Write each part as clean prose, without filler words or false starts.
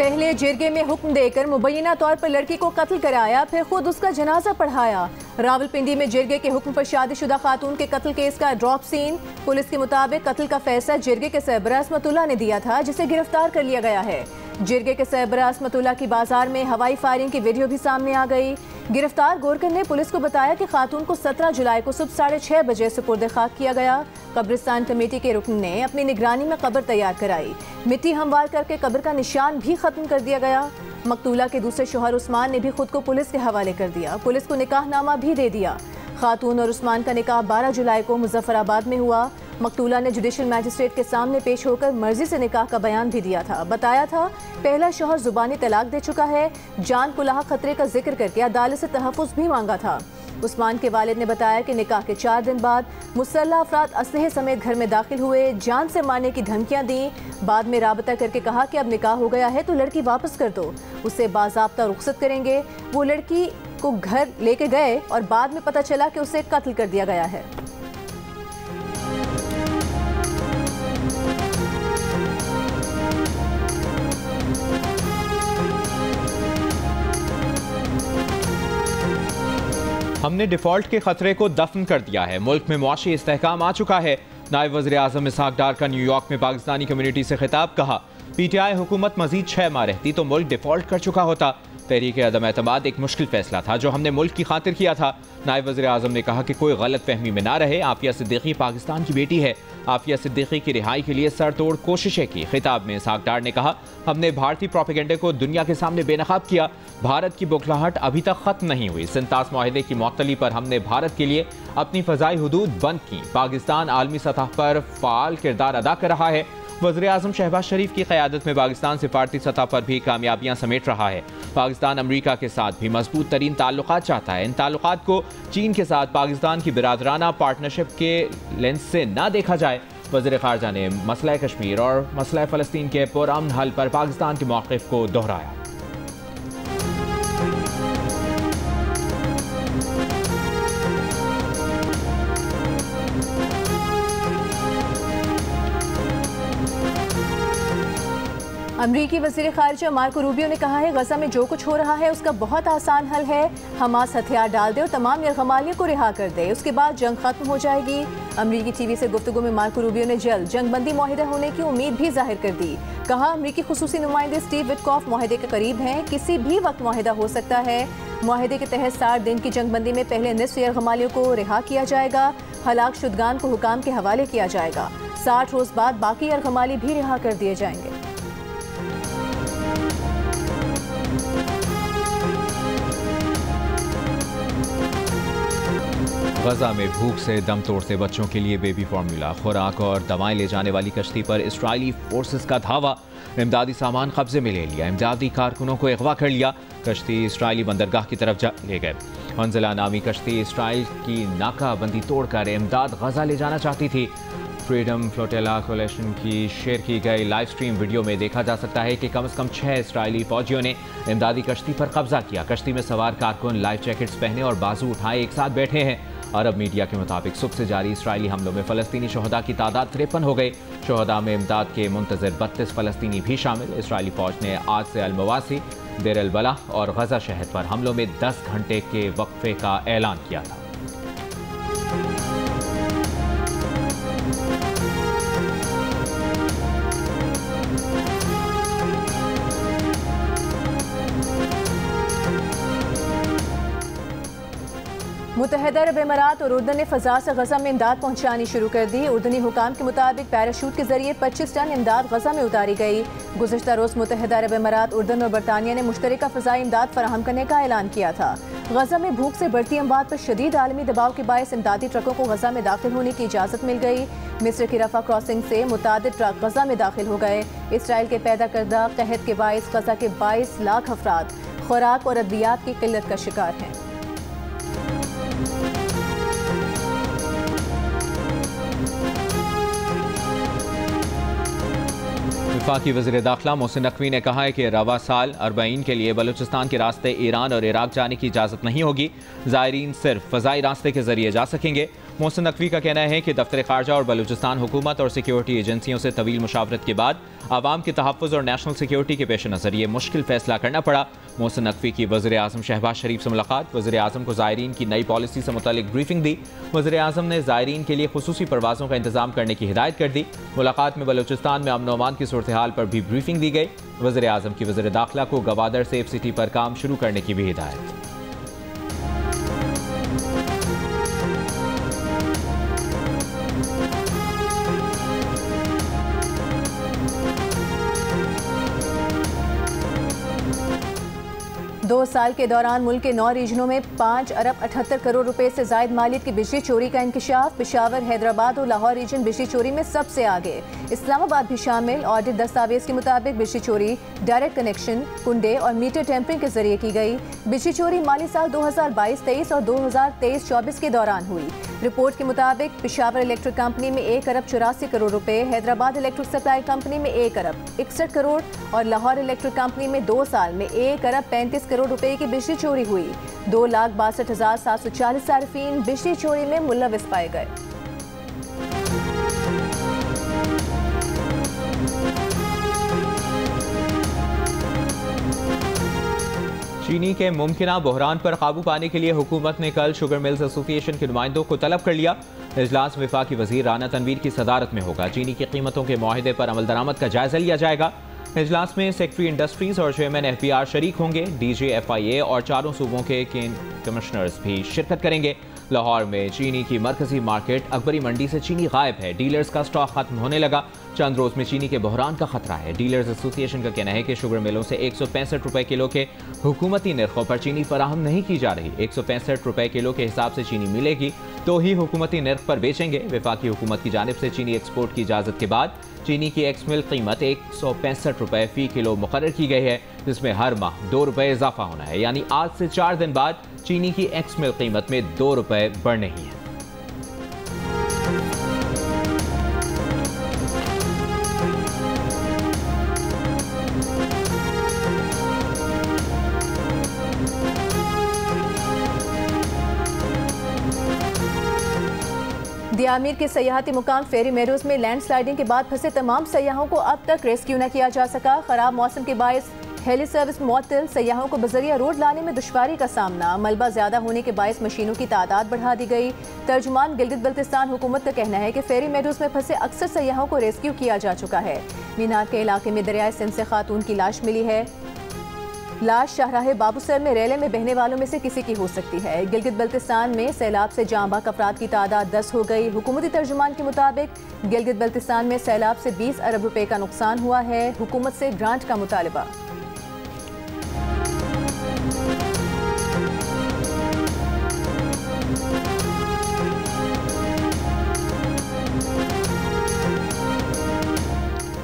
पहले जिरगे में हुक्म देकर मुबैना तौर पर लड़की को कत्ल कराया, फिर खुद उसका जनाजा पढ़ाया। रावलपिंडी में जिरगे के हुक्म पर शादीशुदा खातून के कत्ल केस का ड्रॉप सीन। पुलिस के मुताबिक कत्ल का फैसला जिरगे के सरबराह असमतुल्लाह ने दिया था, जिसे गिरफ्तार कर लिया गया है। जिरगे के सरबराह असमतुल्लाह की बाजार में हवाई फायरिंग की वीडियो भी सामने आ गई। गिरफ्तार गोरकन ने पुलिस को बताया कि खातून को 17 जुलाई को सुबह 6:30 बजे सुपुर्द खाक किया गया। कब्रिस्तान कमेटी के रुकन ने अपनी निगरानी में कब्र तैयार कराई। मिट्टी हमवार करके कब्र का निशान भी खत्म कर दिया गया। मकतूला के दूसरे शोहर उस्मान ने भी खुद को पुलिस के हवाले कर दिया। पुलिस को निकाहनामा भी दे दिया। खातून और उस्मान का निकाह 12 जुलाई को मुजफ्फराबाद में हुआ। मकतूला ने जुडिशल मैजिस्ट्रेट के सामने पेश होकर मर्जी से निकाह का बयान भी दिया था। बताया था पहला शौहर जुबानी तलाक दे चुका है। जान को लाहक खतरे का जिक्र करके अदालत से तहफ़्फ़ुज़ भी मांगा था। उस्मान के वालिद ने बताया कि निकाह के 4 दिन बाद मुसल्लह अफराद असलहे समेत घर में दाखिल हुए, जान से मारने की धमकियां दी। बाद में राबता करके कहा कि अब निकाह हो गया है तो लड़की वापस कर दो, उसे बाज़ाब्ता रुखसत करेंगे। वो लड़की को घर लेके गए और बाद में पता चला कि उसे कत्ल कर दिया गया है। हमने डिफॉल्ट के खतरे को दफन कर दिया है। मुल्क में मुआशी इस्तेहकाम आ चुका है। नायब वज़ीर आज़म इसहाक डार का न्यूयॉर्क में पाकिस्तानी कम्युनिटी से खिताब। कहा, PTI हुकूमत मजीद 6 माह रहती तो मुल्क डिफॉल्ट कर चुका होता। तहरीक अदम एतमाद एक मुश्किल फैसला था जो हमने मुल्क की खातिर किया था। नायब वज़ीर आज़म ने कहा कि कोई गलत फहमी में ना रहे। आफिया सिद्दीकी पाकिस्तान की बेटी है। आफिया सिद्दीकी की रिहाई के लिए सर तोड़ कोशिशें की। खिताब में इसहाक डार ने कहा, हमने भारतीय प्रोपेगेंडे को दुनिया के सामने बेनकाब किया। भारत की बुखलाहट अभी तक खत्म नहीं हुई। सिंतास मुआहदे की मअतली पर हमने भारत के लिए अपनी फ़ज़ाई हुदूद बंद की। पाकिस्तान आलमी सतह पर फ़ाल किरदार अदा कर रहा है। वज़ीर आज़म शहबाज शरीफ की क़यादत में पाकिस्तान सिफारती सतह पर भी कामयाबियाँ समेट रहा है। पाकिस्तान अमरीका के साथ भी मजबूत तरीन ताल्लुकात चाहता है। इन ताल्लुकात को चीन के साथ पाकिस्तान की बिरादराना पार्टनरशिप के लेंस से ना देखा जाए। वज़ीर ख़ारजा ने मसला कश्मीर और मसला फ़लस्तीन के पुरअमन हल पर पाकिस्तान के मौक़िफ़ को दोहराया। अमरीकी वज़ीर ख़ारिजा मार्को रूबियो ने कहा है, गज़ा में जो कुछ हो रहा है उसका बहुत आसान हल है। हमास हथियार डाल दे और तमाम यरग़मालियों को रिहा कर दे, उसके बाद जंग खत्म हो जाएगी। अमरीकी टीवी से गुफ्तगू में मार्को रूबियो ने जल्द जंगबंदी मुआहिदा होने की उम्मीद भी जाहिर कर दी। कहा, अमरीकी खुसूसी नुमाइंदे स्टीव विटकॉफ मुआहिदे के करीब हैं, किसी भी वक्त मुआहिदा हो सकता है। मुआहिदे के तहत 60 दिन की जंगबंदी में पहले निस्फ यरग़मालियों को रिहा किया जाएगा। हलाक शुदगान को हुकाम के हवाले किया जाएगा। 60 रोज़ बाद बाकी यरग़माली भी रिहा कर दिए जाएंगे। गजा में भूख से दम तोड़ते बच्चों के लिए बेबी फार्मूला, खुराक और दवाएं ले जाने वाली कश्ती पर इस्राइली फोर्सेस का धावा। इमदादी सामान कब्जे में ले लिया। इमदादी कारकुनों को अगवा कर लिया। कश्ती इस्राइली बंदरगाह की तरफ ले गए। मंजिला नामी कश्ती इस्राइल की नाकाबंदी तोड़कर इमदाद गजा ले जाना चाहती थी। फ्रीडम फ्लोटेला कोलेशन की शेयर की गई लाइव स्ट्रीम वीडियो में देखा जा सकता है कि कम से कम 6 इस्राइली फौजियों ने इमदादी कश्ती पर कब्जा किया। कश्ती में सवार कारकुन लाइफ जैकेट्स पहने और बाजू उठाए एक साथ बैठे हैं। अरब मीडिया के मुताबिक सुबह से जारी इस्राइली हमलों में फ़लस्तीनी शोहदा की तादाद 53 हो गई। शोहदा में इमदाद के मुंतज़िर 32 फ़लस्तीनी भी शामिल। इस्राइली फ़ौज ने आज से अल-मवासी, देर अल-बलाह और गजा शहर पर हमलों में 10 घंटे के वक्फे का ऐलान किया था। मुत्तहिदा अरब अमीरात और उर्दन ने फ़ज़ा से गजा में इमदाद पहुँचानी शुरू कर दी। उर्दनी हुकाम के मुताबिक पैराशूट के जरिए 25 टन इमदाद गजा में उतारी गई। गुज़श्ता रोज़ मुत्तहिदा अरब अमीरात, उर्दन और बरतानिया ने मुश्तरका फ़ज़ाई इमदाद फराहम करने का ऐलान किया था। गजा में भूख से बढ़ती अमवात पर शदीद आलमी दबाव के बायस इमदादी ट्रकों को गजा में दाखिल होने की इजाज़त मिल गई। मिस्र की रफा क्रॉसिंग से मुतादिद ट्रक गजा में दाखिल हो गए। इसराइल के पैदा करदा कहत के बायस गजा के 22 लाख अफराद खुराक और अद्वियात की किल्लत का शिकार हैं। वफाकी वज़ीर दाखिला मोहसिन नकवी ने कहा है कि रवा साल 40 के लिए बलूचिस्तान के रास्ते ईरान और इराक जाने की इजाज़त नहीं होगी। ज़ायरीन सिर्फ फ़ज़ाई रास्ते के जरिए जा सकेंगे। मोहसिन नकवी का कहना है कि दफ्तर खारजा और बलूचिस्तान हुकूमत और सिक्योरिटी एजेंसियों से तवील मुशावरत के बाद आवाम के तहफ़्फ़ुज़ और नेशनल सिक्योरिटी के पेश नज़र ये मुश्किल फैसला करना पड़ा। मोहसिन नकवी की वज़ीर आज़म शहबाज शरीफ से मुलाकात। वज़ीर आज़म को ज़ायरीन की नई पॉलिसी से मुतालिक ब्रीफिंग दी। वज़ीर आज़म ने ज़ायरीन के लिए खुसूसी परवाज़ों का इंतज़ाम करने की हिदायत कर दी। मुलाकात में बलूचिस्तान में अमन अमान की सूरत हाल पर भी ब्रीफिंग दी गई। वज़ीर आज़म की वज़ीर दाखिला को गवादर सेफ सिटी पर काम शुरू करने की भी हिदायत। दो साल के दौरान मुल्क के 9 रीजनों में 5 अरब 78 करोड़ रुपए से जायद मालियत की बिजली चोरी का इंकशाफ। पेशावर, हैदराबाद और लाहौर रीजन बिजली चोरी में सबसे आगे, इस्लामाबाद भी शामिल। ऑडिट दस्तावेज के मुताबिक बिजली चोरी डायरेक्ट कनेक्शन, कुंडे और मीटर टेम्परिंग के जरिए की गई। बिजली चोरी माली साल 2022-23 और 2023-24 के दौरान हुई। रिपोर्ट के मुताबिक पेशावर इलेक्ट्रिक कंपनी में 1 अरब 84 करोड़ रुपए, हैदराबाद इलेक्ट्रिक सप्लाई कंपनी में 1 अरब 61 करोड़ और लाहौर इलेक्ट्रिक कंपनी में 2 साल में 1 अरब 35 करोड़ रुपए की बिजली चोरी हुई। 2,62,740 सार्फिन बिजली चोरी में मुलविस पाए गए। चीनी के मुमकिना बहरान पर काबू पाने के लिए हुकूमत ने कल शुगर मिल्स एसोसिएशन के नुमाइंदों को तलब कर लिया। इजलास वफाकी वजीर राना तनवीर की सदारत में होगा। चीनी की कीमतों के मुआहदे पर अमल दरामद का जायजा लिया जाएगा। इजलास में सेक्रेटरी इंडस्ट्रीज और चेयरमैन FBR शरीक होंगे। DJ FIA और चारों सूबों के कमिश्नर्स भी शिरकत करेंगे। लाहौर में चीनी की मरकजी मार्केट अकबरी मंडी से चीनी गायब है। डीलर्स का स्टॉक खत्म होने लगा। चंद रोज में चीनी के बहरान का खतरा है। डीलर्स एसोसिएशन का कहना है कि शुगर मिलों से 165 रुपए किलो के हुकूमती निर्खों पर चीनी फराहम नहीं की जा रही। 165 रुपए किलो के हिसाब से चीनी मिलेगी तो ही हुकूमती निर्ख पर बेचेंगे। वफाकी हुकूमत की जानिब से चीनी एक्सपोर्ट की इजाज़त के बाद चीनी की एक्स मिल कीमत 165 रुपए फी किलो मुकर्रर की गई है, जिसमें हर माह 2 रुपए इजाफा होना है। यानी आज से 4 दिन बाद चीनी की एक्स मिल कीमत में 2 रुपए बढ़ रही है। दियामीर के सयाहती मुकाम फेरी मेरोज में लैंडस्लाइडिंग के बाद फंसे तमाम सयाहों को अब तक रेस्क्यू न किया जा सका। खराब मौसम के बायस हेली सर्विस मुअत्तल, सयाहों को बजरिया रोड लाने में दुश्वारी का सामना। मलबा ज्यादा होने के बायस मशीनों की तादाद बढ़ा दी गई। तर्जुमान गिलगित बल्तिस्तान हुकूमत का कहना है कि फेरी मेरोज में फंसे अक्सर सयाहों को रेस्क्यू किया जा चुका है। मीनार के इलाके में दरियाए सिंध से खातून की लाश मिली है। लाश शाहराहे बाबूसर में रेले में बहने वालों में से किसी की हो सकती है। गिलगित बल्तिस्तान में सैलाब से जाँ बाक अफराद की तादाद 10 हो गई। हुकूमती तर्जुमान के मुताबिक गिलगित बल्तिस्तान में सैलाब से 20 अरब रुपए का नुकसान हुआ है। हुकूमत से ग्रांट का मुतालबा।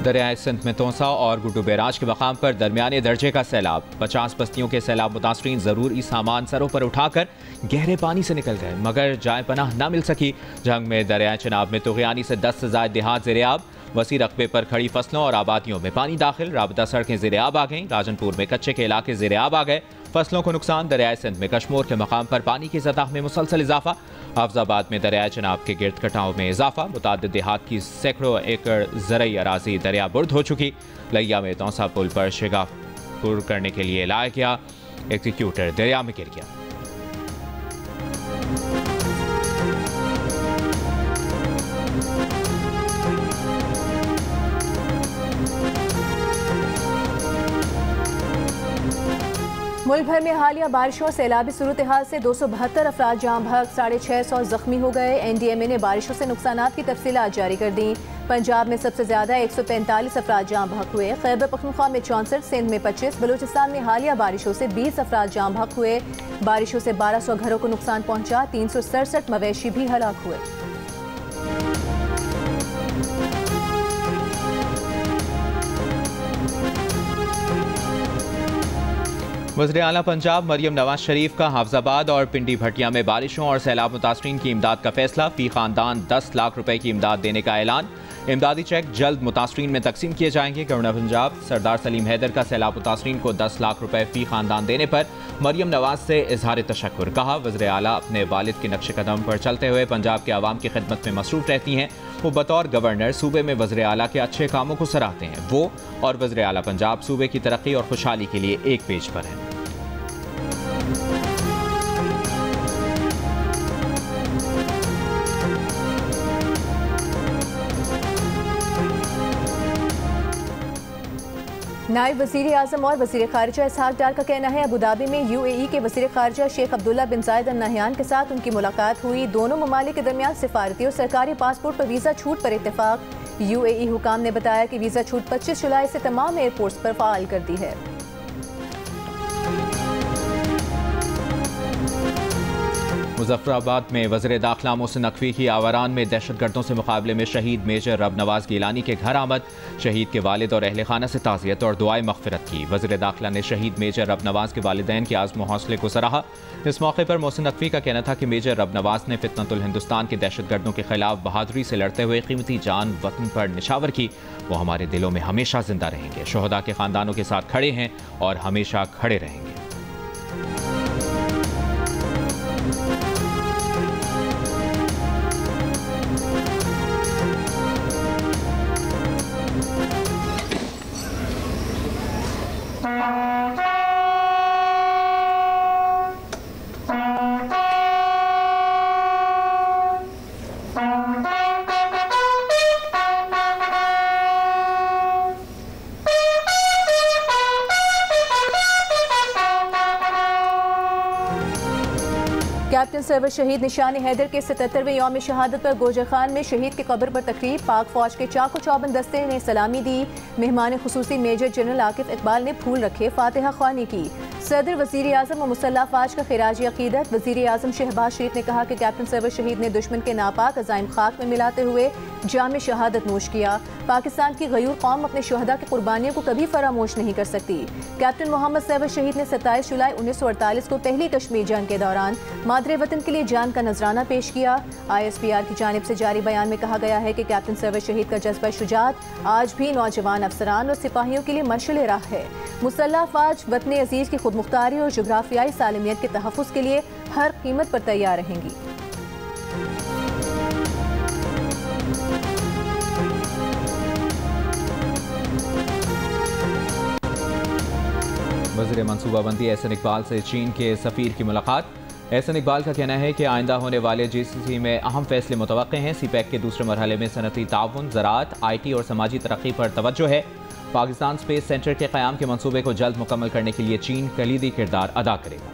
दरियाए सिंध में तोसा और गुड्डू बैराज के मकाम पर दरमियाने दर्जे का सैलाब। 50 बस्तियों के सैलाब मुतासरीन ज़रूरी सामान सरों पर उठाकर गहरे पानी से निकल गए, मगर जाए पनाह न मिल सकी। जंग में दरियाए चिनाब में तुग़यानी से 10 से ज़ायद देहात ज़ेरे-आब। वसी रकबे पर खड़ी फसलों और आबादियों में पानी दाखिल। राबता सड़कें ज़ेरे-आब आ गईं। राजनपुर में कच्चे के इलाके ज़ेरे-आब आ गए। फसलों को नुकसान। दरियाए सिंध में कश्मोर के मकाम पर पानी की सतह में मुसलसल इजाफा। हाफजाबाद में दरियाए चिनाब के गिर्द कटाव में इजाफा। मुतादिद देहात की सैकड़ों एकड़ ज़रई अराजी दरिया बुर्द हो चुकी। लैया में तौसा पुल पर शिगापुर करने के लिए लाया गया एग्जीक्यूटर दरिया में गिर गया। मुल्क भर में हालिया बारिशों और सैलाबी सूरत हाल से 272 अफराद जाम बहक, 650 जख्मी हो गए। NDMA ने बारिशों से नुकसानात की तफसीलात जारी कर दी। पंजाब में सबसे ज्यादा 145 अफराद जाम बहक हुए। खैबर पख्तूनख्वा में 64, सिंध में 25, बलूचिस्तान में हालिया बारिशों से 20 अफराद जाम बहक हुए। बारिशों से 1200 घरों को नुकसान पहुंचा। 367 मवेशी भी हलाक हुए। वज़ीर आला पंजाब मरियम नवाज शरीफ का हाफजाबाद और पिंडी भटिया में बारिशों और सैलाब मुतासरीन की इमदाद का फैसला। फी खानदान 10 लाख रुपए की इमदाद देने का ऐलान। इमदादी चेक जल्द मुतासरीन में तकसीम किए जाएंगे। गवर्नर पंजाब सरदार सलीम हैदर का सैलाब मुतासरीन को 10 लाख रुपए फी खानदान देने पर मरियम नवाज से इजहार तशक्कुर। कहा, वज़ीर आला अपने वालिद के नक्श कदम पर चलते हुए पंजाब के आवाम की खिदमत में मसरूफ रहती हैं। वो बतौर गवर्नर सूबे में वज़ीर आला के अच्छे कामों को सराहते हैं। वो और वज़ीर आला पंजाब सूबे की तरक्की और खुशहाली के लिए एक पेज पर हैं। नायब वज़ीर आज़म और वज़ीर ख़ारिजा इसहाक डार का कहना है, अबूधाबी में UAE के वज़ीर ख़ारिजा शेख अब्दुल्ला बिन ज़ायद अल नहयान के साथ उनकी मुलाकात हुई। दोनों ममालिक के दरमियान सिफारती और सरकारी पासपोर्ट पर वीज़ा छूट पर इत्तेफाक। UAE हुकाम ने बताया कि वीज़ा छूट 25 जुलाई से तमाम एयरपोर्ट्स पर फ़ाल कर दी है। मुजफ्फराबाद में वज़ीर दाखिला मोहसिन नकवी की आवारान में दहशतगर्दों से मुकाबले में शहीद मेजर रब नवाज गिलानी के घर आमद। शहीद के वालिद और अहले खाना से ताज़ियत और दुआए मग़फ़िरत की। वज़ीर दाखिला ने शहीद मेजर रब नवाज के वालिदैन के आज़्म हौसले को सराहा। इस मौके पर मोहसिन नकवी का कहना था कि मेजर रब नवाज ने फितनतुल हिंदुस्तान के दहशतगर्दों के खिलाफ बहादुरी से लड़ते हुए कीमती जान वतन पर निछावर की। वो हमारे दिलों में हमेशा जिंदा रहेंगे। शोहदा के ख़ानदानों के साथ खड़े हैं और हमेशा खड़े रहेंगे। कैप्टन सरवर शहीद निशान हैदर के 77वें यौम शहादत पर गोजर खान में शहीद की कब्र पर तकरीब। पाक फौज के चाको चौबंद दस्ते ने सलामी दी। मेहमान खुसूसी मेजर जनरल आकिफ इकबाल ने फूल रखे, फातिहा ख्वानी की। सदर वज़ीर आज़म और मुसल्लह फ़ौज का खिराजी अकीदत। वज़ीर आज़म शहबाज शरीफ ने कहा कि कैप्टन सरवर शहीद ने दुश्मन के नापाक अज़ाइम खाक में मिलाते हुए जाम शहादत नोश किया। पाकिस्तान की गयूर कौम अपने शहदा की कुर्बानियों को कभी फरामोश नहीं कर सकती। कैप्टन मोहम्मद सरवर शहीद ने 27 जुलाई 1948 को पहली कश्मीर जंग के दौरान मादरे वतन के लिए जान का नजराना पेश किया। ISPR की जानिब से जारी बयान में कहा गया है कि कैप्टन सरवर शहीद का जज्बा शुजात आज भी नौजवान अफसरान और सिपाहियों के लिए मशअल राह है। मुसल्लह फ़ौज वतन अजीज़ की खुद मुख्तारी और जोग्राफियाई सालमियत के तहफ़्फ़ुज़ के लिए हर कीमत पर तैयार रहेंगी। वज़ीर मनसूबाबंदी एहसन इकबाल से चीन के सफ़ीर की मुलाकात। एहसन इकबाल का कहना है कि आइंदा होने वाले GCC में अहम फैसले मुतवक्के हैं। CPEC के दूसरे मरहले में सनती ताउन, ज़राअत, IT और समाजी तरक्की पर तवज्जो है। पाकिस्तान स्पेस सेंटर के क़याम के मंसूबे को जल्द मुकम्मल करने के लिए चीन कलीदी किरदार अदा करेगा।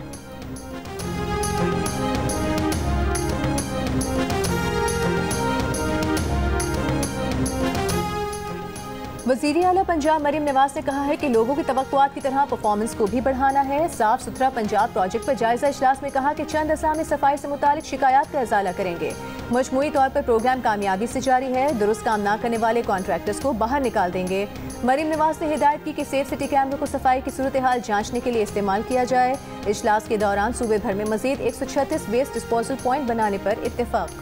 वज़ीर आला पंजाब मरियम नवाज ने कहा है कि लोगों की तवक्कुआत की तरह परफॉर्मेंस को भी बढ़ाना है। साफ सुथरा पंजाब प्रोजेक्ट पर जायजा इजलास में कहा कि चंद असामी सफाई से मुतालिक शिकायत का इजाला करेंगे। मजमूई तौर पर प्रोग्राम कामयाबी से जारी है। दुरुस्त काम ना करने वाले कॉन्ट्रैक्टर्स को बाहर निकाल देंगे। मरियम नवाज ने हिदायत की कि सेफ सिटी कैमरों को सफाई की सूरत हाल जांचने के लिए इस्तेमाल किया जाए। इजलास के दौरान सूबे भर में मजीद 136 वेस्ट डिस्पोजल पॉइंट बनाने पर इत्तेफाक।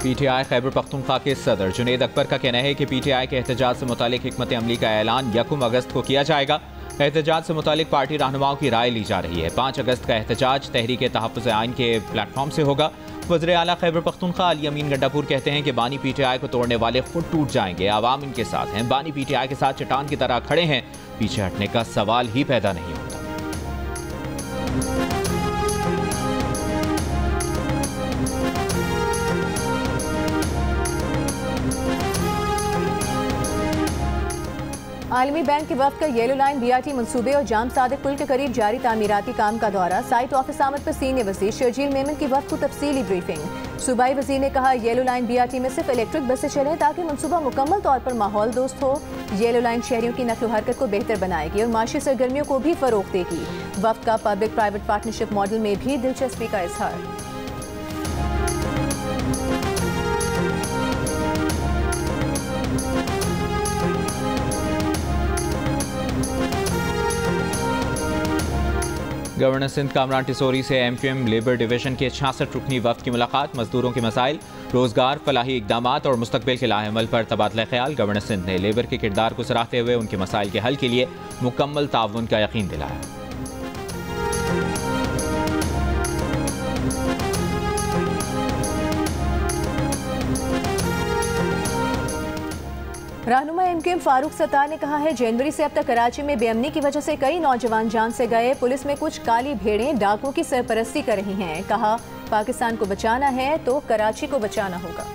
PTI खैबर पख्तूनख्वा के सदर जुनेद अकबर का कहना है कि PTI के एहतजाज से मुतालिक हिकमत अमली का ऐलान 1 अगस्त को किया जाएगा। एहतजाज से मुतालिक पार्टी रहनुमाओं की राय ली जा रही है। 5 अगस्त का एहतजाज तहरीक तहफ़्फ़ुज़ आइन के प्लेटफॉर्म से होगा। वज़ीर आला खैबर पख्तूनख्वा अली अमीन गंडापुर कहते हैं कि बानी PTI को तोड़ने वाले खुद टूट जाएंगे। आवाम इनके साथ हैं। बानी PTI के साथ चट्टान की तरह खड़े हैं। पीछे हटने का सवाल ही पैदा नहीं होता। आलमी बैंक के वफ्द का येलो लाइन BRT मंसूबे और जाम सादिक पुल के करीब जारी तामीराती काम का दौरा। साइट ऑफिस आमद पर सीनियर वज़ीर शर्जील मेमन की वफ्द को तफसीली ब्रीफिंग। सूबाई वज़ीर ने कहा येलो लाइन BRT में सिर्फ इलेक्ट्रिक बसें चलें ताकि मंसूबा मुकम्मल तौर पर माहौल दोस्त हो। येलो लाइन शहरियों की नक्ल हरकत को बेहतर बनाएगी और माशी सरगर्मियों को भी फ़रोग़ देगी। वफ्द का पब्लिक प्राइवेट पार्टनरशिप मॉडल में भी दिलचस्पी का इजहार। गवर्नर सिंध कामरान टिसोरी से MQM लेबर डिवीजन के 66 रुकनी वफ्द की मुलाकात। मजदूरों के मसाइल, रोजगार, फलाही इकदामात और मुस्तकबिल के लाहेमल पर तबादला ख्याल। गवर्नर सिंध ने लेबर के किरदार को सराहते हुए उनके मसाइल के हल के लिए मुकम्मल ताउन का यकीन दिलाया। रहनुमा MQM फारूक सत्तार ने कहा है, जनवरी से अब तक कराची में बेअमनी की वजह से कई नौजवान जान से गए। पुलिस में कुछ काली भेड़ें डाकुओं की सरपरस्ती कर रही हैं। कहा, पाकिस्तान को बचाना है तो कराची को बचाना होगा।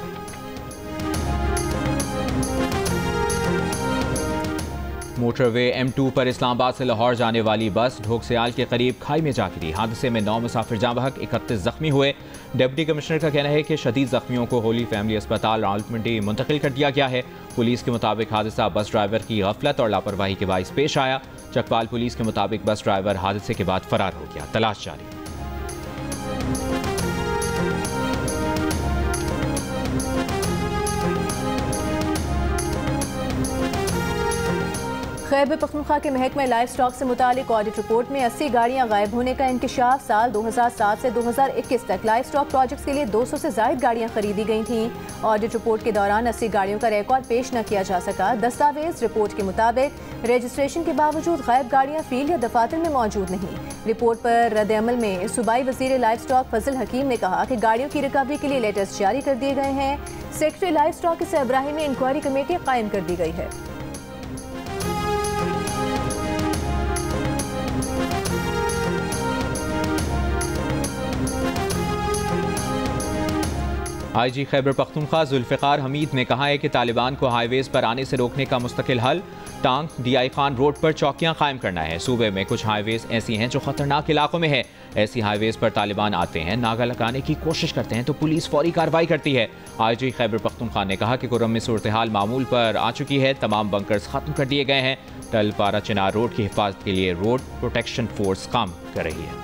मोटरवे M2 पर इस्लामाबाद से लाहौर जाने वाली बस ढोकसियाल के करीब खाई में जा गिरी। हादसे में 9 मुसाफिर जाँ बहक, 31 जख्मी हुए। डिप्टी कमिश्नर का कहना है कि शदीद जख्मियों को होली फैमिली अस्पताल रावलपिंडी मुंतकिल कर दिया गया है। पुलिस के मुताबिक हादसा बस ड्राइवर की गफलत और लापरवाही के बाइस पेश आया। चकपाल पुलिस के मुताबिक बस ड्राइवर हादसे के बाद फरार हो गया। तलाश जारी। खैबर पख्तूनख्वा के महकमे लाइफ स्टॉक से मुतालिक ऑडिट रिपोर्ट में 80 गाड़ियां गायब होने का इंकशाफ। साल 2007 से 2021 तक लाइफ स्टॉक प्रोजेक्ट्स के लिए 200 से ज्यादा गाड़ियां खरीदी गई थीं। ऑडिट रिपोर्ट के दौरान 80 गाड़ियों का रिकॉर्ड पेश न किया जा सका। दस्तावेज रिपोर्ट के मुताबिक रजिस्ट्रेशन के बावजूद गायब गाड़ियां फील्ड या दफातर में मौजूद नहीं। रिपोर्ट पर रद्द अमल में सूबाई वजीर लाइफ स्टॉक फजल हकीम ने कहा कि गाड़ियों की रिकवरी के लिए लेटर्स जारी कर दिए गए हैं। सेक्रेटरी लाइफ स्टॉक के सरबराही में इंक्वायरी कमेटी कायम कर दी गई है। IG खैबर पख्तूनख्वा जुल्फ़िकार हमीद ने कहा है कि तालिबान को हाईवेज पर आने से रोकने का मुस्तकिल हल टांग DI खान रोड पर चौकियां कायम करना है। सूबे में कुछ हाईवेज ऐसी हैं जो खतरनाक इलाकों में है। ऐसी हाईवेज पर तालिबान आते हैं, नागा लगाने की कोशिश करते हैं तो पुलिस फौरी कार्रवाई करती है। IG खैबर पख्तूनख्वा ने कहा कि कुर्रम में सूरत हाल मामूल पर आ चुकी है। तमाम बंकर्स खत्म कर दिए गए हैं। टल पारा चिनार रोड की हिफाजत के लिए रोड प्रोटेक्शन फोर्स काम कर रही है।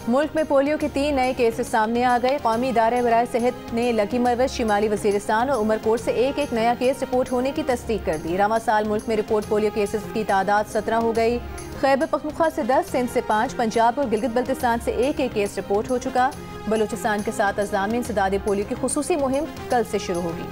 मुल्क में पोलियो के 3 नए केसेस सामने आ गए। कौमी इदारे बराए सेहत ने लकी मरवज, शिमाली वजीरिस्तान और उमरकोट से एक नया केस रिपोर्ट होने की तस्दीक कर दी। रवां साल मुल्क में रिपोर्ट पोलियो केसेस की तादाद 17 हो गई। खैबर पख्तूनख्वा से 10, सिंध से 5, पंजाब और गिलगित बल्तिस्तान से एक केस रिपोर्ट हो चुका। बलूचिस्तान के साथ अजला में इंसदाद पोलियो की खुसूसी मुहिम कल से शुरू होगी।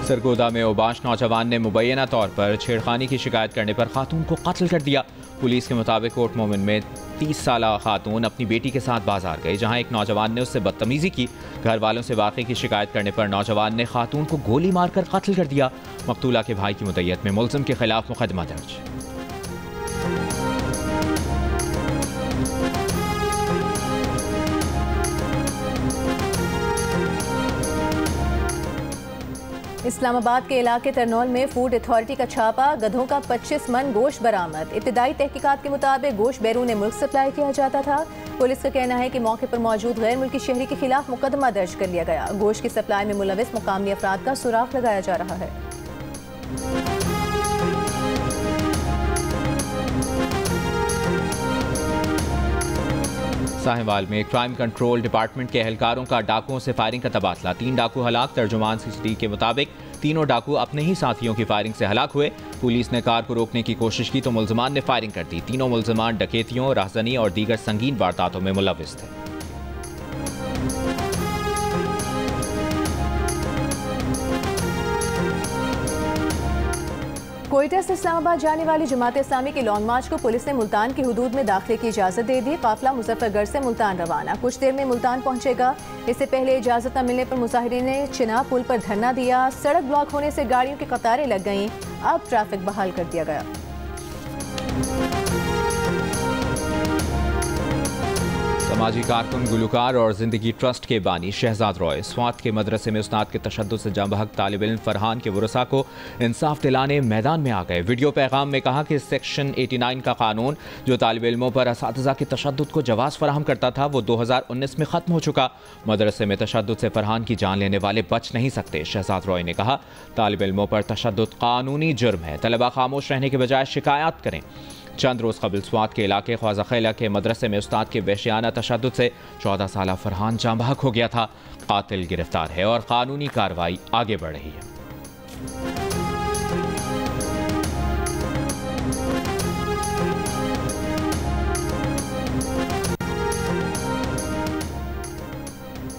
सरगोदा में ओबाश नौजवान ने मुबैना तौर पर छेड़खानी की शिकायत करने पर खातून को कत्ल कर दिया। पुलिस के मुताबिक कोट मोमिन में 30 साल खातून अपनी बेटी के साथ बाजार गई, जहां एक नौजवान ने उससे बदतमीजी की। घर वालों से वाक़े की शिकायत करने पर नौजवान ने खातून को गोली मारकर कत्ल कर दिया। मकतूला के भाई की मुद्दत में मुलज़िम के खिलाफ मुकदमा दर्ज। इस्लामाबाद के इलाके तरनौल में फूड अथॉरिटी का छापा, गधों का 25 मन गोश्त बरामद। इब्तिदाई तहकीकात के मुताबिक गोश्त बैरून मुल्क सप्लाई किया जाता था। पुलिस का कहना है कि मौके पर मौजूद गैर मुल्की शहरी के खिलाफ मुकदमा दर्ज कर लिया गया। गोश्त की सप्लाई में मुलविस मुकामी अफराद का सुराग लगाया जा रहा है। साहिवाल में क्राइम कंट्रोल डिपार्टमेंट के एहलकारों का डाकुओं से फायरिंग का तबादला। 3 डाकू हलाक। तर्जुमान CCTV के मुताबिक तीनों डाकू अपने ही साथियों की फायरिंग से हलाक हुए। पुलिस ने कार को रोकने की कोशिश की तो मुल्ज़िमान ने फायरिंग कर दी। तीनों मुल्ज़िमान डकैतियों, राहज़नी और दीगर संगीन वारदातों में मुलविस थे। कोयटा से इस्लामाबाद जाने वाली जमात इस्लामी के लॉन्ग मार्च को पुलिस ने मुल्तान की हुदूद में दाखिले की इजाज़त दे दी। काफिला मुजफ्फरगढ़ से मुल्तान रवाना, कुछ देर में मुल्तान पहुंचेगा। इससे पहले इजाज़त न मिलने पर मुजाहिरीन ने चिनाब पुल पर धरना दिया। सड़क ब्लॉक होने से गाड़ियों की कतारें लग गईं। अब ट्रैफिक बहाल कर दिया गया। समाजी कारकुन, गुलकार और जिंदगी ट्रस्ट के बानी शहजाद रॉय स्वात के मदरसे में उस्ताद के तशद्दुद से जाँबहक तालिब इल्म फरहान के वरसा को इंसाफ दिलाने मैदान में आ गए। वीडियो पैगाम में कहा कि सेक्शन 89 का कानून जो तालिब इल्मों पर असातिज़ा के तशद्दुद को जवाज़ फराहम करता था वो 2019 में ख़त्म हो चुका। मदरसे में तशद्दुद से फरहान की जान लेने वाले बच नहीं सकते। शहजाद रॉय ने कहा तालिब इल्मों पर तशद्दुद कानूनी जुर्म है, तलबा खामोश रहने के बजाय शिकायत करें। चंद रोज़ कबल स्वात के इलाके ख्वाजा खैला के मदरसे में उस्ताद के वहशियाना तशद्दुद से 14 साला फरहान जाँ बहक हो गया था। कातिल गिरफ्तार है और कानूनी कार्रवाई आगे बढ़ रही है।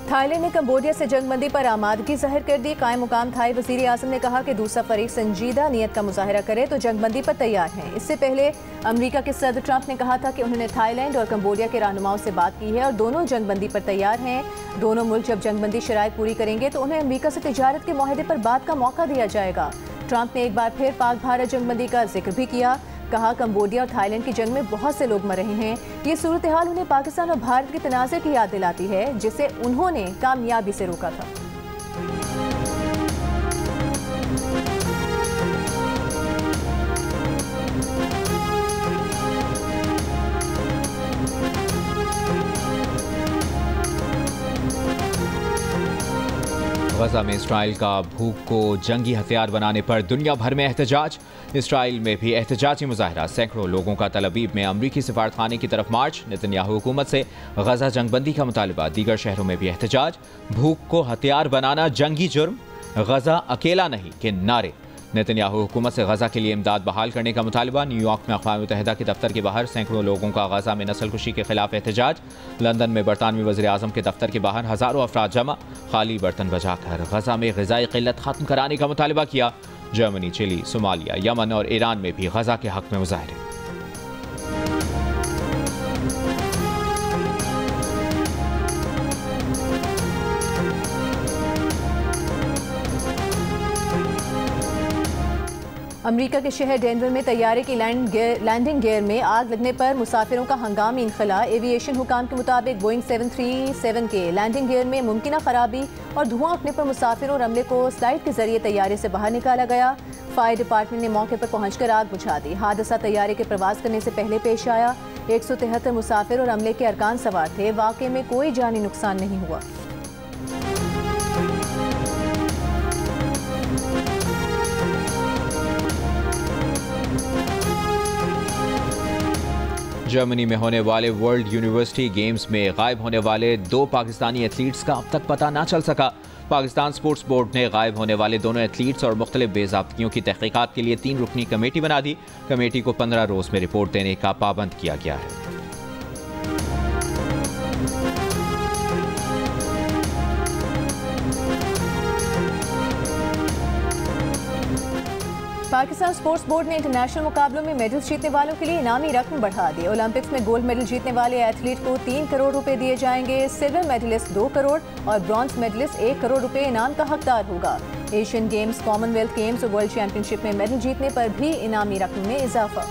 थाईलैंड ने कंबोडिया से जंगबंदी पर आमादगी जाहिर कर दी। कायम मुकाम थाई वज़ीर आज़म ने कहा कि दूसरा फरीक संजीदा नीयत का मुजाहिरा करे तो जंगबंदी पर तैयार हैं। इससे पहले अमेरिका के सदर ट्रंप ने कहा था कि उन्होंने थाईलैंड और कंबोडिया के रहनुमाओं से बात की है और दोनों जंगबंदी पर तैयार हैं। दोनों मुल्क जब जंगबंदी शराइत पूरी करेंगे तो उन्हें अमेरिका से तिजारत के मुआहदे पर बात का मौका दिया जाएगा। ट्रंप ने एक बार फिर पाक भारत जंगबंदी का जिक्र भी किया। कहा कंबोडिया और थाईलैंड की जंग में बहुत से लोग मर रहे हैं। ये सूरत हाल उन्हें पाकिस्तान और भारत के तनाज़े की याद दिलाती है जिसे उन्होंने कामयाबी से रोका था। गजा में इसराइल का भूख को जंगी हथियार बनाने पर दुनिया भर में एहतजाज। इसराइल में भी एहतजाजी मुजाहरा। सैकड़ों लोगों का तल अवीव में अमरीकी सिफारतखाने की तरफ मार्च। नेतन्याहू हुकूमत से गजा जंगबंदी का मुतालबा। दीगर शहरों में भी एहतजाज। भूख को हथियार बनाना जंगी जुर्म, गजा अकेला नहीं के नारे। नेतन्याहू हुकूमत से गजा के लिए इमदाद बहाल करने का मुतालबा। न्यूयॉर्क में अक़वाम मुत्तहिदा के दफ्तर के बाहर सैकड़ों लोगों का गजा में नस्लकुशी के खिलाफ एहतजाज। लंदन में बरतानवी वज़ीर आज़म के दफ्तर के बाहर हज़ारों अफराद जमा। खाली बर्तन बजाकर गजा में ग़िज़ाई क़िल्लत ख़त्म कराने का मुतालबा किया। जर्मनी, चिली, सोमालिया, यमन और ईरान में भी गजा के हक़ में मुज़ाहरे। अमेरिका के शहर डेनवर में तैयारे की लैंडिंग गियर में आग लगने पर मुसाफिरों का हंगामी इनखला। एविएशन हुकाम के मुताबिक बोइंग 737 के लैंडिंग गियर में मुमकिन खराबी और धुआं उठने पर मुसाफिरों और अमले को स्लाइड के जरिए तैयारे से बाहर निकाला गया। फायर डिपार्टमेंट ने मौके पर पहुंचकर आग बुझा दी। हादसा तैयारे के प्रवास करने से पहले पेश आया। 173 मुसाफिर और अमले के अरकान सवार थे। वाक़े में कोई जानी नुकसान नहीं हुआ। जर्मनी में होने वाले वर्ल्ड यूनिवर्सिटी गेम्स में गायब होने वाले 2 पाकिस्तानी एथलीट्स का अब तक पता ना चल सका। पाकिस्तान स्पोर्ट्स बोर्ड ने गायब होने वाले दोनों एथलीट्स और मुख्तलिफ बेज़ाब्तियों की तहकीकात के लिए 3 रुकनी कमेटी बना दी। कमेटी को 15 रोज़ में रिपोर्ट देने का पाबंद किया गया है। पाकिस्तान स्पोर्ट्स बोर्ड ने इंटरनेशनल मुकाबलों में मेडल्स जीतने वालों के लिए इनामी रकम बढ़ा दी। ओलंपिक्स में गोल्ड मेडल जीतने वाले एथलीट को 3 करोड़ रुपए दिए जाएंगे। सिल्वर मेडलिस्ट 2 करोड़ और ब्रॉन्ज मेडलिस्ट 1 करोड़ रुपए इनाम का हकदार होगा। एशियन गेम्स, कॉमनवेल्थ गेम्स और वर्ल्ड चैंपियनशिप में मेडल जीतने पर भी इनामी रकम में इजाफा।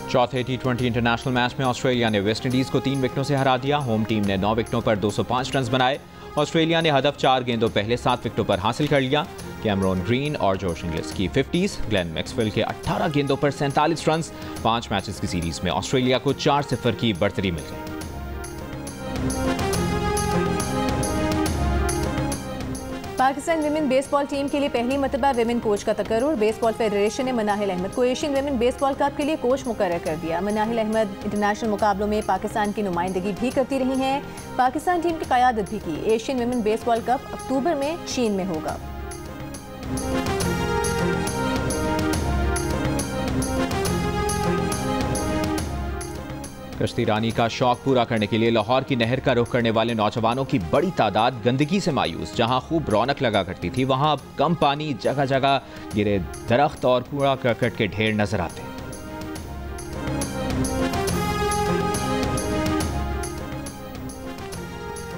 चौथे T20 इंटरनेशनल मैच में ऑस्ट्रेलिया ने वेस्ट इंडीज़ को 3 विकेटों से हरा दिया। होम टीम ने 9 विकेटों पर 205 रन बनाए। ऑस्ट्रेलिया ने हदफ 4 गेंदों पहले 7 विकेटों पर हासिल कर लिया। कैमरॉन ग्रीन और जोश इंग्लिस की 50s, ग्लेन मैक्सवेल के 18 गेंदों पर 47 रन। 5 मैचेस की सीरीज में ऑस्ट्रेलिया को 4-0 की बढ़तरी मिल गई। पाकिस्तान विमेन बेसबॉल टीम के लिए पहली मरतबा विमेन कोच का तकर्रुर। बेसबॉल फेडरेशन ने मनाहिल अहमद को एशियन विमेन बेसबॉल कप के लिए कोच मुकर्रर कर दिया। मनाहिल अहमद इंटरनेशनल मुकाबलों में पाकिस्तान की नुमाइंदगी भी करती रही हैं। पाकिस्तान टीम की क़यादत भी की। एशियन विमेन बेसबॉल कप अक्टूबर में चीन में होगा। कश्ती रानी का शौक पूरा करने के लिए लाहौर की नहर का रुख करने वाले नौजवानों की बड़ी तादाद गंदगी से मायूस। जहां खूब रौनक लगा करती थी वहां अब कम पानी, जगह जगह गिरे दरख्त और कूड़ा करकट के ढेर नजर आते हैं।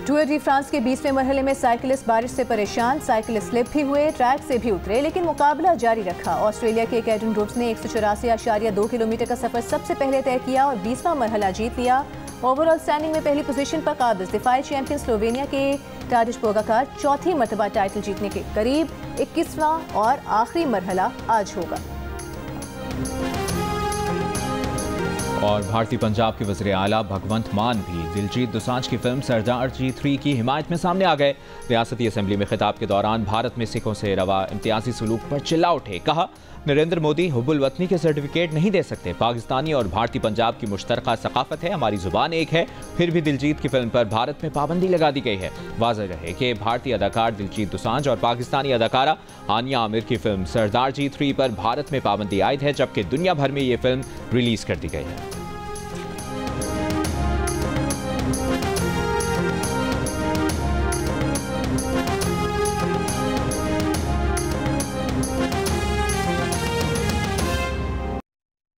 टूर डी फ्रांस के 20वें मरहले में साइकिलिस्ट बारिश से परेशान। साइकिलिस्ट स्लिप भी हुए, ट्रैक से भी उतरे, लेकिन मुकाबला जारी रखा। ऑस्ट्रेलिया के कैडन ग्रुप्स ने 184.2 किलोमीटर का सफर सबसे पहले तय किया और 20वां मरहला जीत लिया। ओवरऑल स्टैंडिंग में पहली पोजीशन पर काबिज दिफाई चैंपियन स्लोवेनिया के टाडिश पोगाकार चौथी मरतबा टाइटल जीतने के करीब। 21वां और आखिरी मरहला आज होगा। और भारतीय पंजाब के वज़ीर आला भगवंत मान भी दिलजीत दोसांझ की फिल्म सरदार जी 3 की हिमायत में सामने आ गए। रियासती असेंबली में खिताब के दौरान भारत में सिखों से रवा इम्तियाजी सलूक पर चिल्ला उठे। कहा, नरेंद्र मोदी हुब्बुल वतनी के सर्टिफिकेट नहीं दे सकते। पाकिस्तानी और भारतीय पंजाब की मुश्तरका सकाफत है, हमारी जुबान एक है। फिर भी दिलजीत की फिल्म पर भारत में पाबंदी लगा दी गई है। वाज़ेह रहे कि भारतीय अदाकार दिलजीत दोसांझ और पाकिस्तानी अदाकारा हानिया आमिर की फिल्म सरदार जी 3 पर भारत में पाबंदी आयद है, जबकि दुनिया भर में ये फिल्म रिलीज कर दी गई है।